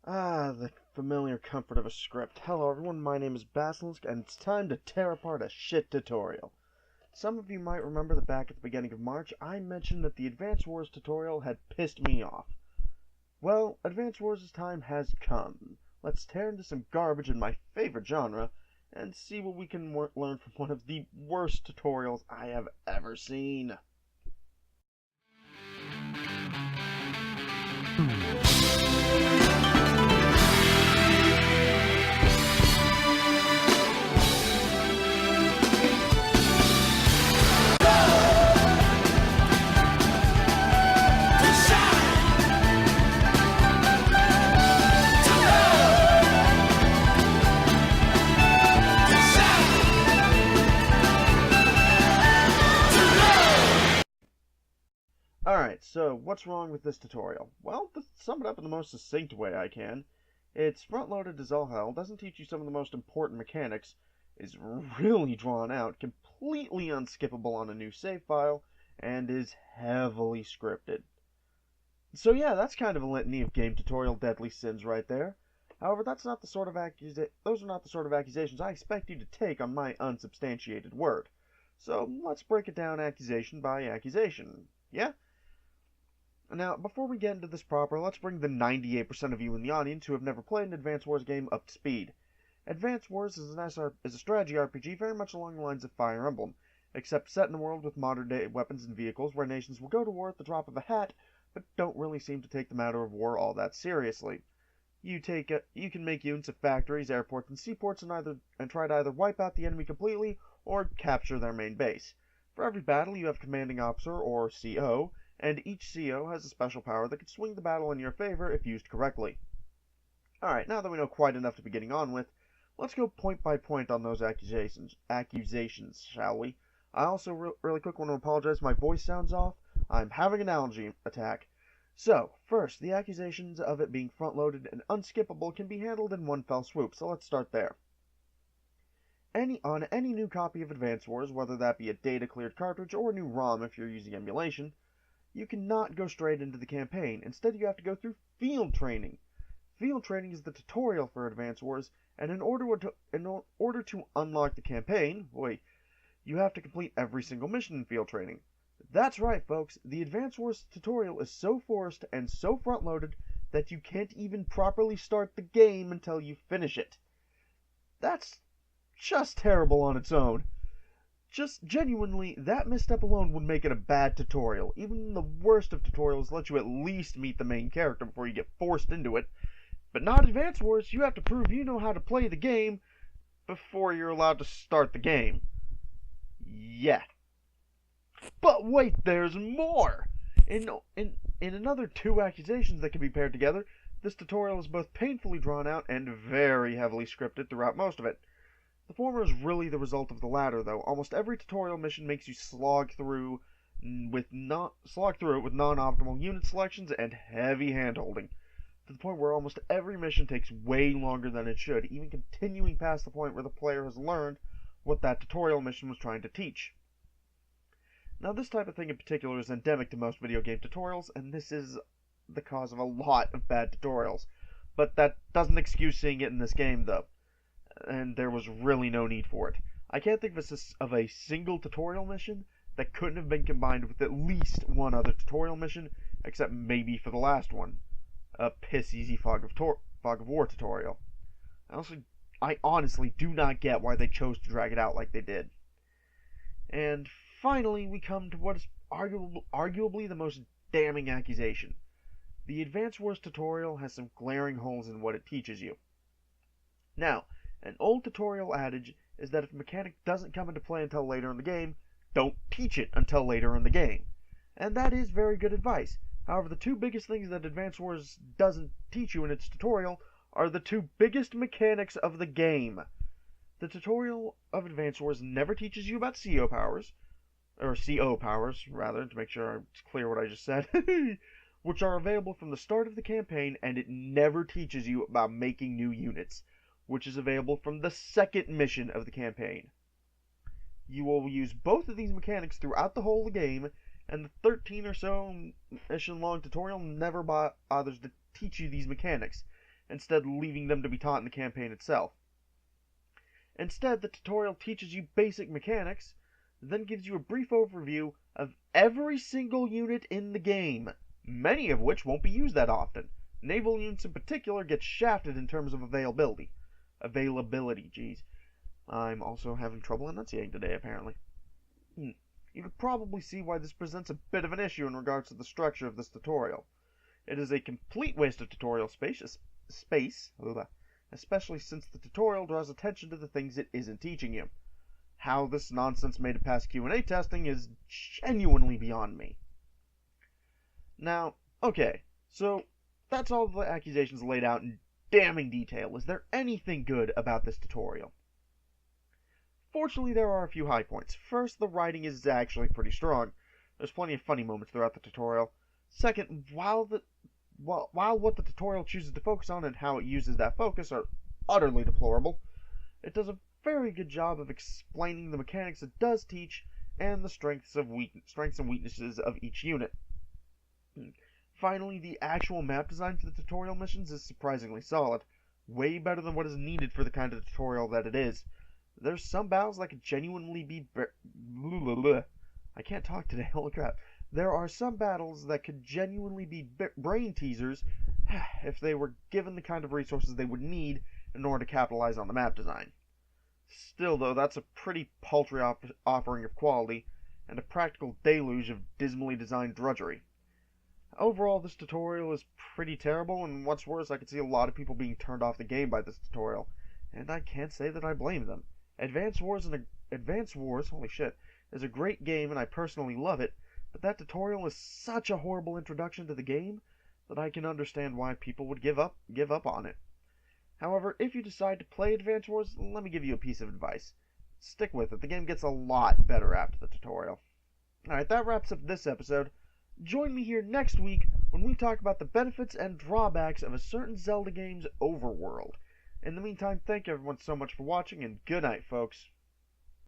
The familiar comfort of a script. Hello everyone, my name is Basilisk, and it's time to tear apart a shit tutorial. Some of you might remember that back at the beginning of March, I mentioned that the Advance Wars tutorial had pissed me off. Well, Advance Wars' time has come. Let's tear into some garbage in my favorite genre, and see what we can learn from one of the worst tutorials I have ever seen. Alright, so what's wrong with this tutorial? Well, to sum it up in the most succinct way I can, it's front-loaded as all hell, doesn't teach you some of the most important mechanics, is really drawn out, completely unskippable on a new save file, and is heavily scripted. So yeah, that's kind of a litany of game tutorial deadly sins right there. However, those are not the sort of accusations I expect you to take on my unsubstantiated word. So let's break it down accusation by accusation. Yeah? Now, before we get into this proper, let's bring the 98% of you in the audience who have never played an Advance Wars game up to speed. Advance Wars is a strategy RPG very much along the lines of Fire Emblem, except set in a world with modern-day weapons and vehicles where nations will go to war at the drop of a hat, but don't really seem to take the matter of war all that seriously. You can make units of factories, airports, and seaports and try to either wipe out the enemy completely or capture their main base. For every battle, you have Commanding Officer, or CO, and each CO has a special power that can swing the battle in your favor if used correctly. Alright, now that we know quite enough to be getting on with, let's go point by point on those accusations, shall we? I also really quick want to apologize if my voice sounds off. I'm having an allergy attack. So, first, the accusations of it being front-loaded and unskippable can be handled in one fell swoop, so let's start there. On any new copy of Advance Wars, whether that be a data-cleared cartridge or a new ROM if you're using emulation, you cannot go straight into the campaign. Instead, you have to go through field training. Field training is the tutorial for Advance Wars, and in order to unlock the campaign, you have to complete every single mission in field training. That's right, folks. The Advance Wars tutorial is so forced and so front-loaded that you can't even properly start the game until you finish it. That's just terrible on its own. Just genuinely, that misstep alone would make it a bad tutorial. Even the worst of tutorials let you at least meet the main character before you get forced into it. But not Advance Wars, you have to prove you know how to play the game before you're allowed to start the game. Yeah. But wait, there's more! In another two accusations that can be paired together, this tutorial is both painfully drawn out and very heavily scripted throughout most of it. The former is really the result of the latter, though. Almost every tutorial mission makes you slog through it with non-optimal unit selections and heavy handholding, to the point where almost every mission takes way longer than it should, even continuing past the point where the player has learned what that tutorial mission was trying to teach. Now, this type of thing in particular is endemic to most video game tutorials, and this is the cause of a lot of bad tutorials. But that doesn't excuse seeing it in this game, though. And there was really no need for it. I can't think of a single tutorial mission that couldn't have been combined with at least one other tutorial mission, except maybe for the last one, a piss-easy Fog of War tutorial. I honestly do not get why they chose to drag it out like they did. And finally, we come to what is arguably the most damning accusation. The Advance Wars tutorial has some glaring holes in what it teaches you. Now, an old tutorial adage is that if a mechanic doesn't come into play until later in the game, don't teach it until later in the game. And that is very good advice. However, the two biggest things that Advance Wars doesn't teach you in its tutorial are the two biggest mechanics of the game. The tutorial of Advance Wars never teaches you about CO powers, to make sure it's clear what I just said, which are available from the start of the campaign, and it never teaches you about making new units, which is available from the second mission of the campaign. You will use both of these mechanics throughout the whole game, and the 13 or so mission long tutorial never bothers to teach you these mechanics. instead leaving them to be taught in the campaign itself. Instead, the tutorial teaches you basic mechanics, then gives you a brief overview of every single unit in the game, many of which won't be used that often. Naval units in particular get shafted in terms of availability. Geez. I'm also having trouble enunciating today, apparently. You could probably see why this presents a bit of an issue in regards to the structure of this tutorial. It is a complete waste of tutorial space, especially since the tutorial draws attention to the things it isn't teaching you. How this nonsense made it past Q&A testing is genuinely beyond me. Now, okay, so that's all the accusations laid out in damning detail. Is there anything good about this tutorial? Fortunately, there are a few high points. First, the writing is actually pretty strong. There's plenty of funny moments throughout the tutorial. Second, while what the tutorial chooses to focus on and how it uses that focus are utterly deplorable, it does a very good job of explaining the mechanics it does teach and the strengths and weaknesses of each unit. Finally, the actual map design for the tutorial missions is surprisingly solid, way better than what is needed for the kind of tutorial that it is. There's some battles that could genuinely be I can't talk today, holy crap. There are some battles that could genuinely be brain teasers if they were given the kind of resources they would need in order to capitalize on the map design. Still, though, that's a pretty paltry offering of quality and a practical deluge of dismally designed drudgery. Overall, this tutorial is pretty terrible, and what's worse, I could see a lot of people being turned off the game by this tutorial, and I can't say that I blame them. Advance Wars, holy shit, is a great game, and I personally love it, but that tutorial is such a horrible introduction to the game that I can understand why people would give up on it. However, if you decide to play Advance Wars, let me give you a piece of advice. Stick with it. The game gets a lot better after the tutorial. Alright, that wraps up this episode. Join me here next week when we talk about the benefits and drawbacks of a certain Zelda game's overworld. In the meantime, thank everyone so much for watching, and good night, folks.